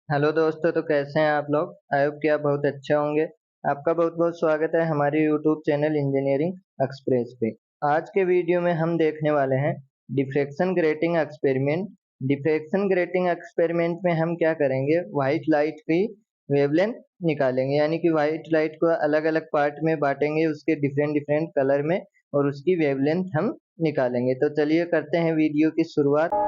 Hello दोस्तों, तो कैसे हैं आप लोग। आई होप कि आप बहुत अच्छे होंगे। आपका बहुत बहुत स्वागत है हमारे यूट्यूब चैनल इंजीनियरिंग एक्सप्रेस पे। आज के वीडियो में हम देखने वाले हैं diffraction grating experiment. Diffraction grating experiment में हम क्या करेंगे, वाइट लाइट की वेवलेंथ निकालेंगे, यानी कि वाइट लाइट को अलग अलग पार्ट में बांटेंगे उसके डिफरेंट डिफरेंट कलर में और उसकी वेवलेंथ हम निकालेंगे। तो चलिए करते हैं वीडियो की शुरुआत।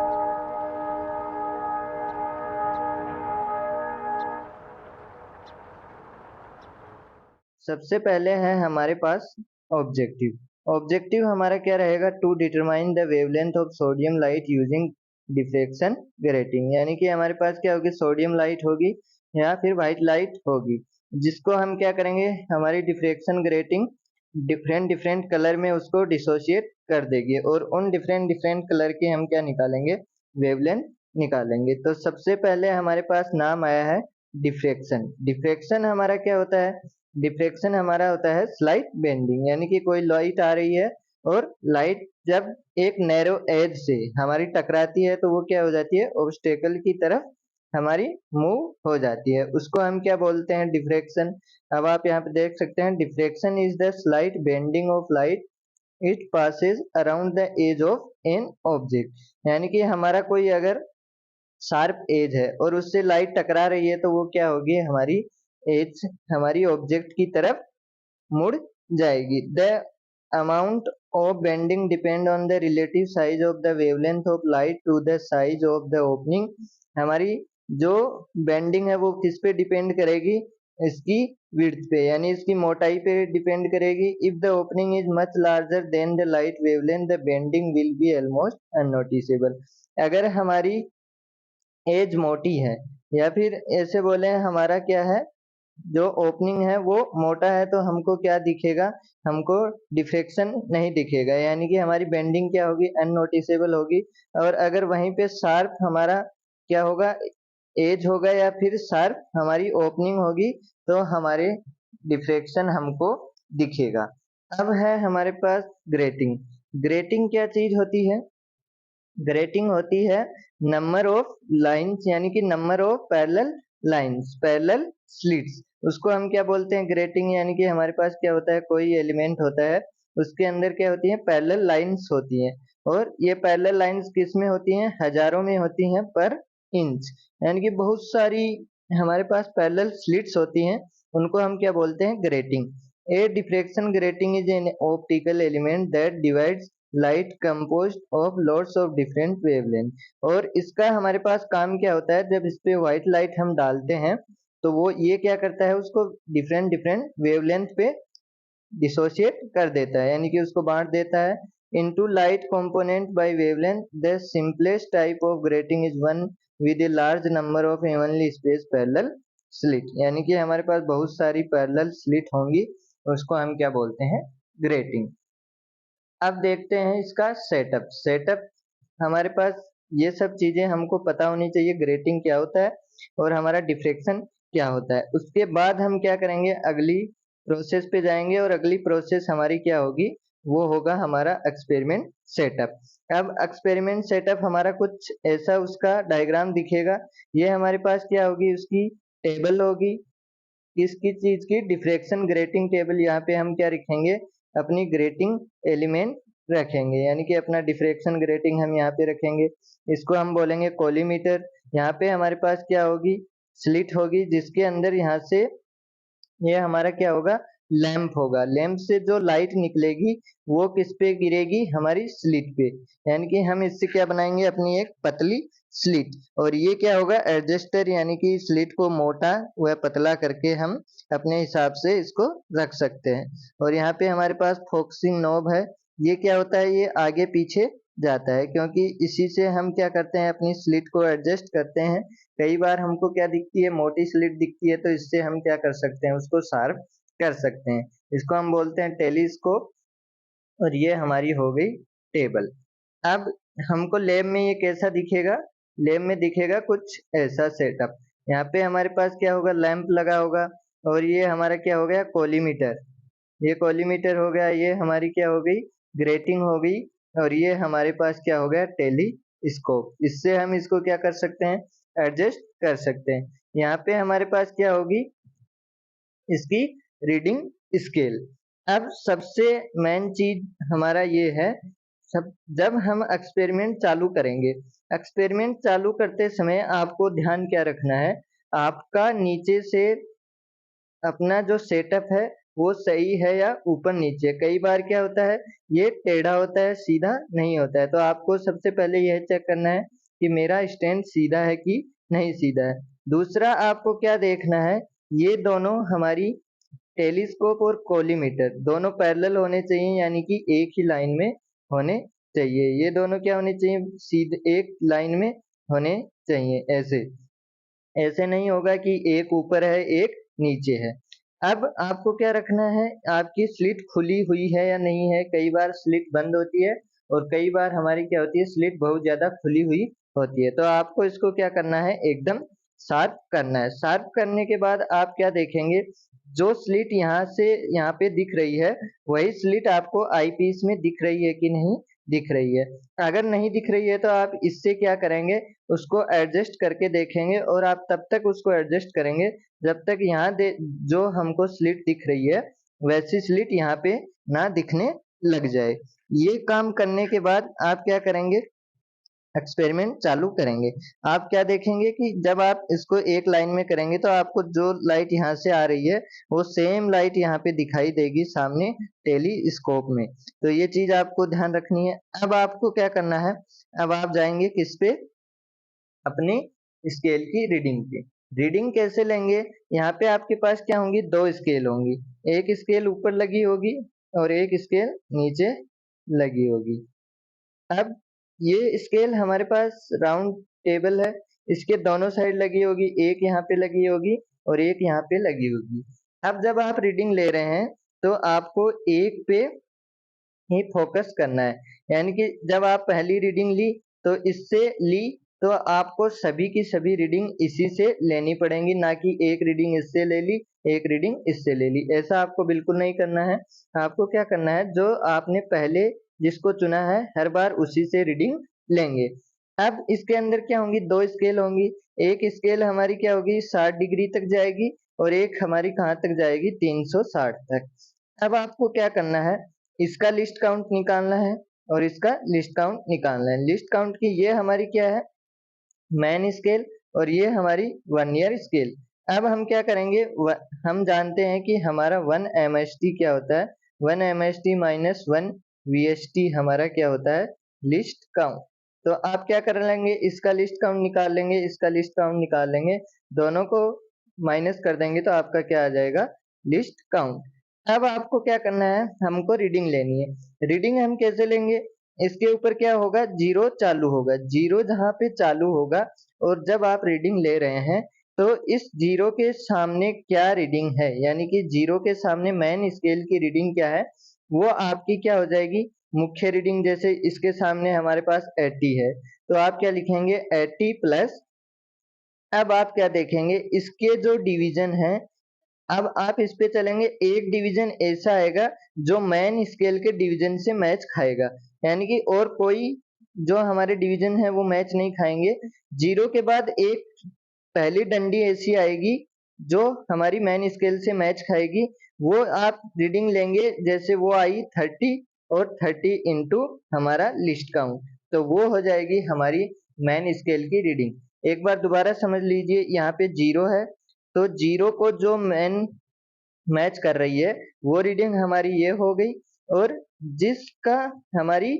सबसे पहले है हमारे पास ऑब्जेक्टिव। ऑब्जेक्टिव हमारा क्या रहेगा, to determine the wavelength of sodium light using diffraction grating, यानी कि हमारे पास क्या होगी, सोडियम लाइट होगी या फिर व्हाइट लाइट होगी, जिसको हम क्या करेंगे, हमारी diffraction grating different different colour में उसको डिसोशिएट कर देगी और उन डिफरेंट डिफरेंट कलर के हम क्या निकालेंगे, वेवलेंथ निकालेंगे। तो सबसे पहले हमारे पास नाम आया है डिफ्रेक्शन। डिफ्रेक्शन हमारा क्या होता है, डिफ्रेक्शन हमारा होता है स्लाइट बेंडिंग, यानी कि कोई लाइट आ रही है और लाइट जब एक नैरो एज से हमारी टकराती है तो वो क्या हो जाती है, ऑब्स्टेकल की तरफ हमारी मूव हो जाती है, उसको हम क्या बोलते हैं, डिफ्रेक्शन। अब आप यहाँ पे देख सकते हैं, diffraction is the slight bending of light, it passes around the edge of an object, यानी कि हमारा कोई अगर शार्प एज है और उससे लाइट टकरा रही है तो वो क्या होगी, हमारी एज हमारी ऑब्जेक्ट की तरफ मुड़ जाएगी। The amount of bending depend on the relative size of the wavelength of light to the size of the opening. हमारी जो बेंडिंग है वो किस पे डिपेंड करेगी, इसकी विड्थ पे, यानी इसकी मोटाई पे डिपेंड करेगी। If the opening is much larger than the light wavelength the bending will be almost unnoticeable. अगर हमारी एज मोटी है या फिर ऐसे बोले हमारा क्या है, जो ओपनिंग है वो मोटा है तो हमको क्या दिखेगा, हमको डिफ्रेक्शन नहीं दिखेगा, यानी कि हमारी बेंडिंग क्या होगी, अननोटिसेबल होगी। और अगर वहीं पे शार्प हमारा क्या होगा, एज होगा या फिर शार्प हमारी ओपनिंग होगी तो हमारे डिफ्रेक्शन हमको दिखेगा। अब है हमारे पास ग्रेटिंग। ग्रेटिंग क्या चीज होती है, ग्रेटिंग होती है नंबर ऑफ लाइंस, यानी कि number of parallel lines, parallel slits, उसको हम क्या बोलते हैं, ग्रेटिंग। यानी कि हमारे पास क्या होता है, कोई एलिमेंट होता है उसके अंदर क्या होती है, पैरेलल लाइंस होती हैं, और ये पैरेलल लाइंस किस में होती हैं, हजारों में होती हैं पर इंच, यानी कि बहुत सारी हमारे पास पैरेलल स्लिट्स होती हैं, उनको हम क्या बोलते हैं, grating. A diffraction grating is an optical element that divides light composed of lots of different wavelength. और इसका हमारे पास काम क्या होता है, जब इस पे व्हाइट लाइट हम डालते हैं तो वो ये क्या करता है, उसको डिफरेंट डिफरेंट वेवलेंथ पे डिसोशिएट कर देता है, यानी कि उसको बांट देता है into light component by wavelength. The simplest type of grating is one with a large number of evenly space parallel slit, यानी कि हमारे पास बहुत सारी पैरेलल स्लिट होंगी, उसको हम क्या बोलते हैं, ग्रेटिंग। अब देखते हैं इसका सेटअप। सेटअप हमारे पास ये सब चीजें हमको पता होनी चाहिए, ग्रेटिंग क्या होता है और हमारा डिफ्रेक्शन क्या होता है। उसके बाद हम क्या करेंगे, अगली प्रोसेस पे जाएंगे और अगली प्रोसेस हमारी क्या होगी, वो होगा हमारा एक्सपेरिमेंट सेटअप। अब एक्सपेरिमेंट सेटअप हमारा कुछ ऐसा उसका डायग्राम दिखेगा। ये हमारे पास क्या होगी, उसकी टेबल होगी, किसकी चीज की, डिफ्रेक्शन ग्रेटिंग टेबल। यहाँ पे हम क्या रखेंगे, अपनी ग्रेटिंग एलिमेंट रखेंगे, यानी कि अपना डिफ्रेक्शन ग्रेटिंग हम यहाँ पे रखेंगे। इसको हम बोलेंगे कोलीमीटर। यहाँ पे हमारे पास क्या होगी, स्लिट होगी, जिसके अंदर यहाँ से ये हमारा क्या होगा, लैंप होगा। लैंप से जो लाइट निकलेगी वो किस पे गिरेगी, हमारी स्लिट पे, यानी कि हम इससे क्या बनाएंगे, अपनी एक पतली स्लिट। और ये क्या होगा, एडजस्टर, यानी कि स्लिट को मोटा व पतला करके हम अपने हिसाब से इसको रख सकते हैं। और यहाँ पे हमारे पास फोकसिंग नॉब है। ये क्या होता है, ये आगे पीछे जाता है, क्योंकि इसी से हम क्या करते हैं, अपनी स्लिट को एडजस्ट करते हैं। कई बार हमको क्या दिखती है, मोटी स्लिट दिखती है, तो इससे हम क्या कर सकते हैं, उसको शार्प कर सकते हैं। इसको हम बोलते हैं टेलीस्कोप। और ये हमारी हो गई टेबल। अब हमको लैब में ये कैसा दिखेगा, लैब में दिखेगा कुछ ऐसा सेटअप। यहाँ पे हमारे पास क्या होगा, लैंप लगा होगा, और ये हमारा क्या हो गया, कोलीमीटर। ये कोलीमीटर हो गया, ये हमारी क्या हो गई, ग्रेटिंग हो गई। और ये हमारे पास क्या हो गया, टेलीस्कोप। इससे हम इसको क्या कर सकते हैं, एडजस्ट कर सकते हैं। यहाँ पे हमारे पास क्या होगी, इसकी रीडिंग स्केल। अब सबसे मेन चीज हमारा ये है, सब जब हम एक्सपेरिमेंट चालू करेंगे, एक्सपेरिमेंट चालू करते समय आपको ध्यान क्या रखना है, आपका नीचे से अपना जो सेटअप है वो सही है या ऊपर नीचे। कई बार क्या होता है, ये टेढ़ा होता है, सीधा नहीं होता है। तो आपको सबसे पहले यह चेक करना है कि मेरा स्टैंड सीधा है कि नहीं सीधा है। दूसरा आपको क्या देखना है, ये दोनों हमारी टेलीस्कोप और कोलीमीटर दोनों पैरेलल होने चाहिए, यानी कि एक ही लाइन में होने चाहिए। ये दोनों क्या होने चाहिए, सीधे एक लाइन में होने चाहिए। ऐसे ऐसे नहीं होगा कि एक ऊपर है एक नीचे है। अब आपको क्या रखना है, आपकी स्लिट खुली हुई है या नहीं है। कई बार स्लिट बंद होती है और कई बार हमारी क्या होती है, स्लिट बहुत ज्यादा खुली हुई होती है। तो आपको इसको क्या करना है, एकदम शार्प करना है। शार्प करने के बाद आप क्या देखेंगे, जो स्लिट यहाँ से यहाँ पे दिख रही है वही स्लिट आपको आईपीस में दिख रही है कि नहीं दिख रही है। अगर नहीं दिख रही है तो आप इससे क्या करेंगे, उसको एडजस्ट करके देखेंगे और आप तब तक उसको एडजस्ट करेंगे जब तक यहाँ जो हमको स्लिट दिख रही है वैसी स्लिट यहाँ पे ना दिखने लग जाए। ये काम करने के बाद आप क्या करेंगे, एक्सपेरिमेंट चालू करेंगे। आप क्या देखेंगे कि जब आप इसको एक लाइन में करेंगे तो आपको जो लाइट यहाँ से आ रही है वो सेम लाइट यहाँ पे दिखाई देगी सामने टेलीस्कोप में। तो ये चीज आपको ध्यान रखनी है। अब आपको क्या करना है, अब आप जाएंगे किस पे, अपने स्केल की रीडिंग पे। रीडिंग कैसे लेंगे, यहाँ पे आपके पास क्या होंगी, दो स्केल होंगी। एक स्केल ऊपर लगी होगी और एक स्केल नीचे लगी होगी। अब ये स्केल हमारे पास राउंड टेबल है, इसके दोनों साइड लगी होगी, एक यहाँ पे लगी होगी और एक यहाँ पे लगी होगी। अब जब आप रीडिंग ले रहे हैं तो आपको एक पे ही फोकस करना है, यानी कि जब आप पहली रीडिंग ली तो इससे ली तो आपको सभी की सभी रीडिंग इसी से लेनी पड़ेंगी, ना कि एक रीडिंग इससे ले ली एक रीडिंग इससे ले ली। ऐसा आपको बिल्कुल नहीं करना है। आपको क्या करना है, जो आपने पहले जिसको चुना है हर बार उसी से रीडिंग लेंगे। अब इसके अंदर क्या होंगी, दो स्केल होंगी। एक स्केल हमारी क्या होगी, 60 डिग्री तक जाएगी और एक हमारी कहाँ तक जाएगी, 360 तक। अब आपको क्या करना है, इसका लिस्ट काउंट निकालना है और इसका लिस्ट काउंट निकालना है। लिस्ट काउंट की ये हमारी क्या है, मैन स्केल, और ये हमारी वर्नियर स्केल। अब हम क्या करेंगे, हम जानते हैं कि हमारा 1 MST क्या होता है, 1 MST माइनस 1 VST हमारा क्या होता है, लिस्ट काउंट। तो आप क्या कर लेंगे, इसका लिस्ट काउंट निकाल लेंगे, इसका लिस्ट काउंट निकाल लेंगे, दोनों को माइनस कर देंगे तो आपका क्या आ जाएगा, लिस्ट काउंट। अब आपको क्या करना है, हमको रीडिंग लेनी है। रीडिंग हम कैसे लेंगे, इसके ऊपर क्या होगा, जीरो चालू होगा। जीरो जहाँ पे चालू होगा और जब आप रीडिंग ले रहे हैं तो इस जीरो के सामने क्या रीडिंग है, यानी कि जीरो के सामने मेन स्केल की रीडिंग क्या है, वो आपकी क्या हो जाएगी, मुख्य रीडिंग। जैसे इसके सामने हमारे पास 80 है तो आप क्या लिखेंगे, 80 प्लस। अब आप क्या देखेंगे, इसके जो डिवीजन है, अब आप इस पे चलेंगे, एक डिवीजन ऐसा आएगा जो मेन स्केल के डिवीजन से मैच खाएगा, यानी कि और कोई जो हमारे डिवीजन है वो मैच नहीं खाएंगे। जीरो के बाद एक पहली डंडी ऐसी आएगी जो हमारी मेन स्केल से मैच खाएगी, वो आप रीडिंग लेंगे। जैसे वो आई 30 और 30 इंटू हमारा लिस्ट काउंट, तो वो हो जाएगी हमारी मेन स्केल की रीडिंग। एक बार दोबारा समझ लीजिए, यहाँ पे जीरो है तो जीरो को जो मेन मैच कर रही है वो रीडिंग हमारी ये हो गई, और जिसका हमारी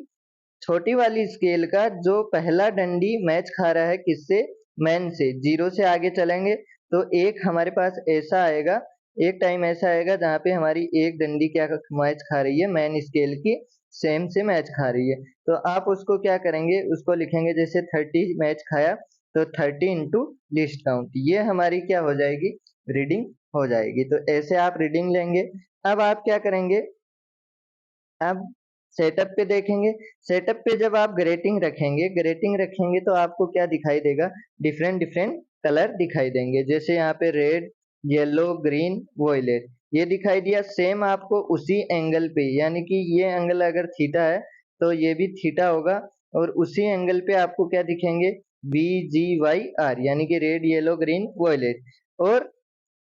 छोटी वाली स्केल का जो पहला डंडी मैच खा रहा है किससे, मैन से। जीरो से आगे चलेंगे तो एक हमारे पास ऐसा आएगा, एक टाइम ऐसा आएगा जहाँ पे हमारी एक डंडी क्या मैच खा रही है, मैन स्केल की सेम से मैच खा रही है। तो आप उसको क्या करेंगे, उसको लिखेंगे जैसे 30 मैच खाया तो 30 इंटू लिस्ट काउंट, ये हमारी क्या हो जाएगी, रीडिंग हो जाएगी। तो ऐसे आप रीडिंग लेंगे। अब आप क्या करेंगे, अब सेटअप पे देखेंगे। सेटअप पे जब आप ग्रेटिंग रखेंगे, ग्रेटिंग रखेंगे तो आपको क्या दिखाई देगा, डिफरेंट डिफरेंट कलर दिखाई देंगे। जैसे यहाँ पे रेड, येलो, ग्रीन, वॉयलेट, ये दिखाई दिया। सेम आपको उसी एंगल पे, यानी कि ये एंगल अगर थीटा है तो ये भी थीटा होगा, और उसी एंगल पे आपको क्या दिखेंगे, VGYR, यानी कि रेड, येलो, ग्रीन, वॉयलेट। और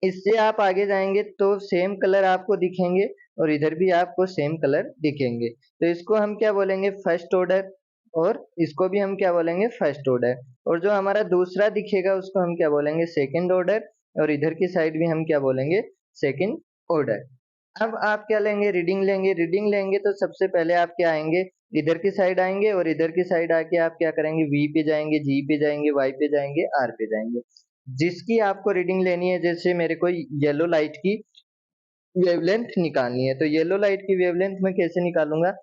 इससे आप आगे जाएंगे तो सेम कलर आपको दिखेंगे और इधर भी आपको सेम कलर दिखेंगे। तो इसको हम क्या बोलेंगे, फर्स्ट ऑर्डर, और इसको भी हम क्या बोलेंगे, फर्स्ट ऑर्डर। और जो हमारा दूसरा दिखेगा उसको हम क्या बोलेंगे, सेकंड ऑर्डर, और इधर की साइड भी हम क्या बोलेंगे, सेकंड ऑर्डर। अब आप क्या लेंगे, रीडिंग लेंगे। रीडिंग लेंगे तो सबसे पहले आप क्या आएंगे, इधर की साइड आएंगे, और इधर की साइड आके आप क्या करेंगे, वी पे जाएंगे, जी पे जाएंगे, वाई पे जाएंगे, आर पे जाएंगे। जिसकी आपको रीडिंग लेनी है, जैसे मेरे को येलो लाइट की वेवलेंथ निकालनी है, तो येलो लाइट की वेवलेंथ मैं कैसे निकालूंगा,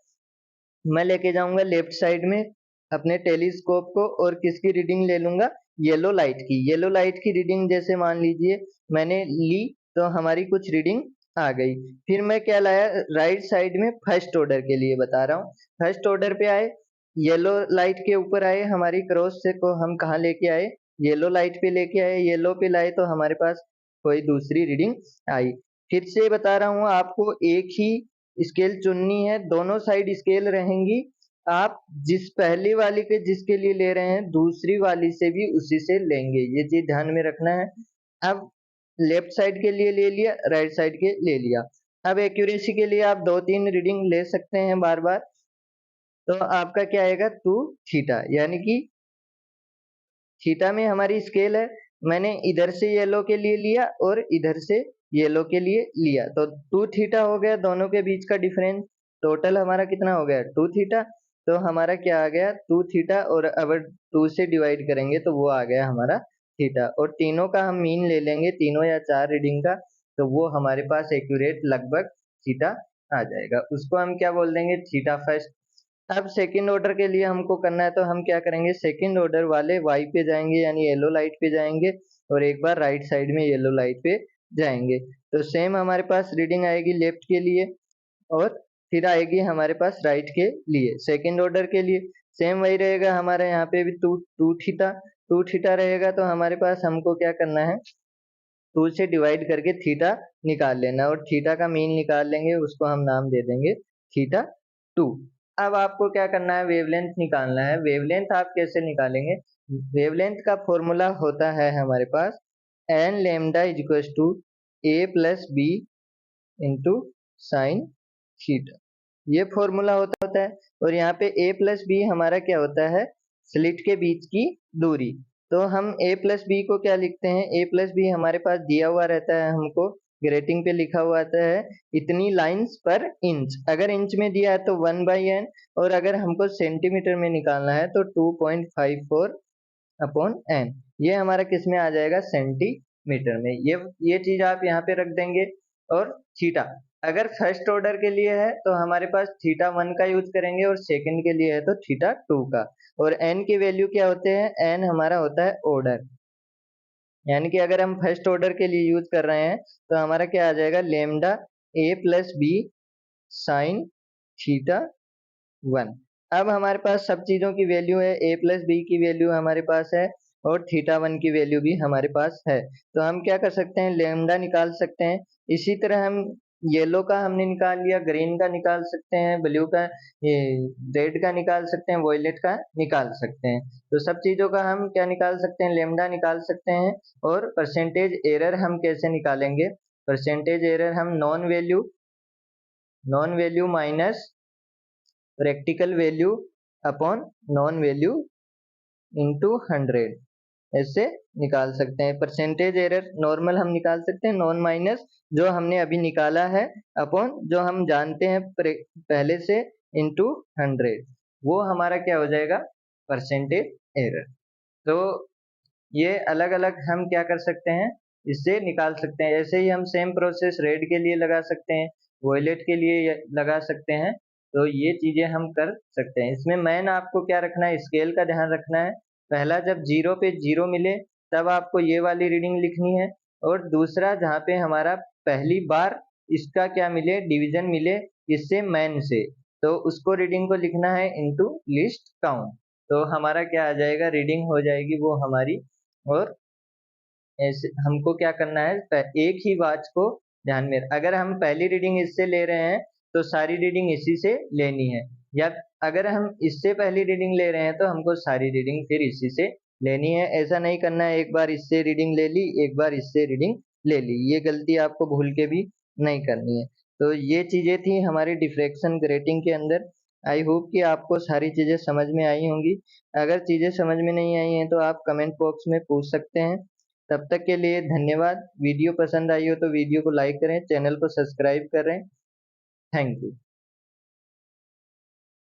मैं लेके जाऊंगा लेफ्ट साइड में अपने टेलीस्कोप को, और किसकी रीडिंग ले लूंगा, येलो लाइट की। येलो लाइट की रीडिंग जैसे मान लीजिए मैंने ली, तो हमारी कुछ रीडिंग आ गई। फिर मैं क्या लाया, राइट साइड में फर्स्ट ऑर्डर के लिए बता रहा हूँ, फर्स्ट ऑर्डर पे आए, येलो लाइट के ऊपर आए, हमारी क्रॉस से को हम कहाँ लेके आए, येलो लाइट पे लेके आए, येलो पे लाए तो हमारे पास कोई दूसरी रीडिंग आई। फिर से बता रहा हूँ आपको, एक ही स्केल चुननी है, दोनों साइड स्केल रहेंगी। आप जिस पहली वाली के जिसके लिए ले रहे हैं, दूसरी वाली से भी उसी से लेंगे, ये चीज ध्यान में रखना है। अब लेफ्ट साइड के लिए ले लिया, राइट साइड के ले लिया। अब एक्यूरेसी के लिए आप 2-3 रीडिंग ले सकते हैं बार बार। तो आपका क्या आएगा, 2 थीटा, यानी कि थीटा में हमारी स्केल है, मैंने इधर से येलो के लिए लिया और इधर से येलो के लिए लिया, तो 2 थीटा हो गया दोनों के बीच का डिफरेंस। टोटल हमारा कितना हो गया, 2 थीटा। तो हमारा क्या आ गया, 2 थीटा, और अगर 2 से डिवाइड करेंगे तो वो आ गया हमारा थीटा। और तीनों का हम मीन ले लेंगे, तीनों या 4 रीडिंग का, तो वो हमारे पास एक्यूरेट लगभग थीटा आ जाएगा। उसको हम क्या बोल देंगे, थीटा फर्स्ट। अब सेकंड ऑर्डर के लिए हमको करना है, तो हम क्या करेंगे, सेकंड ऑर्डर वाले वाई पे जाएंगे, यानी येलो लाइट पे जाएंगे, और एक बार राइट साइड में येलो लाइट पे जाएंगे। तो सेम हमारे पास रीडिंग आएगी लेफ्ट के लिए, और फिर आएगी हमारे पास राइट के लिए। सेकंड ऑर्डर के लिए सेम वही रहेगा, हमारे यहाँ पे भी टू थीटा, 2 थीटा रहेगा। तो हमारे पास हमको क्या करना है, 2 से डिवाइड करके थीटा निकाल लेना, और थीटा का मीन निकाल लेंगे, उसको हम नाम दे देंगे थीटा 2। अब आपको क्या करना है, वेवलेंथ निकालना है। वेवलेंथ आप कैसे निकालेंगे, वेवलेंथ का फॉर्मूला होता है हमारे पास n lambda is equal to a plus b into sine theta, ये फॉर्मूला होता है। और यहाँ पे a प्लस बी हमारा क्या होता है, स्लिट के बीच की दूरी। तो हम a प्लस बी को क्या लिखते हैं, a प्लस बी हमारे पास दिया हुआ रहता है, हमको ग्रेटिंग पे लिखा हुआ आता है इतनी लाइंस पर इंच। अगर इंच में दिया है तो 1/n, और अगर हमको सेंटीमीटर में निकालना है तो 2.54/n। ये हमारा किस में आ जाएगा, सेंटीमीटर में। ये चीज आप यहाँ पे रख देंगे। और थीटा अगर फर्स्ट ऑर्डर के लिए है तो हमारे पास थीटा 1 का यूज करेंगे, और सेकंड के लिए है तो थीटा 2 का। और n की वैल्यू क्या होते हैं, n हमारा होता है ऑर्डर, यानी कि अगर हम फर्स्ट ऑर्डर के लिए यूज कर रहे हैं तो हमारा क्या आ जाएगा, lambda a plus B sine theta 1। अब हमारे पास सब चीजों की वैल्यू है, a प्लस बी की वैल्यू हमारे पास है, और थीटा 1 की वैल्यू भी हमारे पास है। तो हम क्या कर सकते हैं, लेमडा निकाल सकते हैं। इसी तरह हम येलो का हमने निकाल लिया, ग्रीन का निकाल सकते हैं, ब्लू का, ये रेड का निकाल सकते हैं, वॉयलेट का निकाल सकते हैं। तो सब चीजों का हम क्या निकाल सकते हैं, लेमडा निकाल सकते हैं। और परसेंटेज एरर हम कैसे निकालेंगे, परसेंटेज एरर हम non value minus practical value upon non value into 100, ऐसे निकाल सकते हैं। परसेंटेज एरर नॉर्मल हम निकाल सकते हैं, नॉन माइनस जो हमने अभी निकाला है अपॉन जो हम जानते हैं पहले से इंटू 100, वो हमारा क्या हो जाएगा, परसेंटेज एरर। तो ये अलग अलग हम क्या कर सकते हैं, इससे निकाल सकते हैं। ऐसे ही हम सेम प्रोसेस रेड के लिए लगा सकते हैं, वॉयलेट के लिए लगा सकते हैं। तो ये चीजें हम कर सकते हैं। इसमें मेन आपको क्या रखना है, स्केल का ध्यान रखना है। पहला जब 0 पे 0 मिले तब आपको ये वाली रीडिंग लिखनी है, और दूसरा जहाँ पे हमारा पहली बार इसका क्या मिले, डिवीजन मिले इससे मैन से, तो उसको रीडिंग को लिखना है इनटू लिस्ट काउंट। तो हमारा क्या आ जाएगा, रीडिंग हो जाएगी वो हमारी। और ऐसे हमको क्या करना है, एक ही वाच को ध्यान में, अगर हम पहली रीडिंग इससे ले रहे हैं तो सारी रीडिंग इसी से लेनी है, या अगर हम इससे पहली रीडिंग ले रहे हैं तो हमको सारी रीडिंग फिर इसी से लेनी है। ऐसा नहीं करना है एक बार इससे रीडिंग ले ली, एक बार इससे रीडिंग ले ली, ये गलती आपको भूल के भी नहीं करनी है। तो ये चीज़ें थी हमारी डिफ्रैक्शन ग्रेटिंग के अंदर। आई होप कि आपको सारी चीज़ें समझ में आई होंगी। अगर चीज़ें समझ में नहीं आई हैं तो आप कमेंट बॉक्स में पूछ सकते हैं। तब तक के लिए धन्यवाद। वीडियो पसंद आई हो तो वीडियो को लाइक करें, चैनल को सब्सक्राइब करें। Thank you.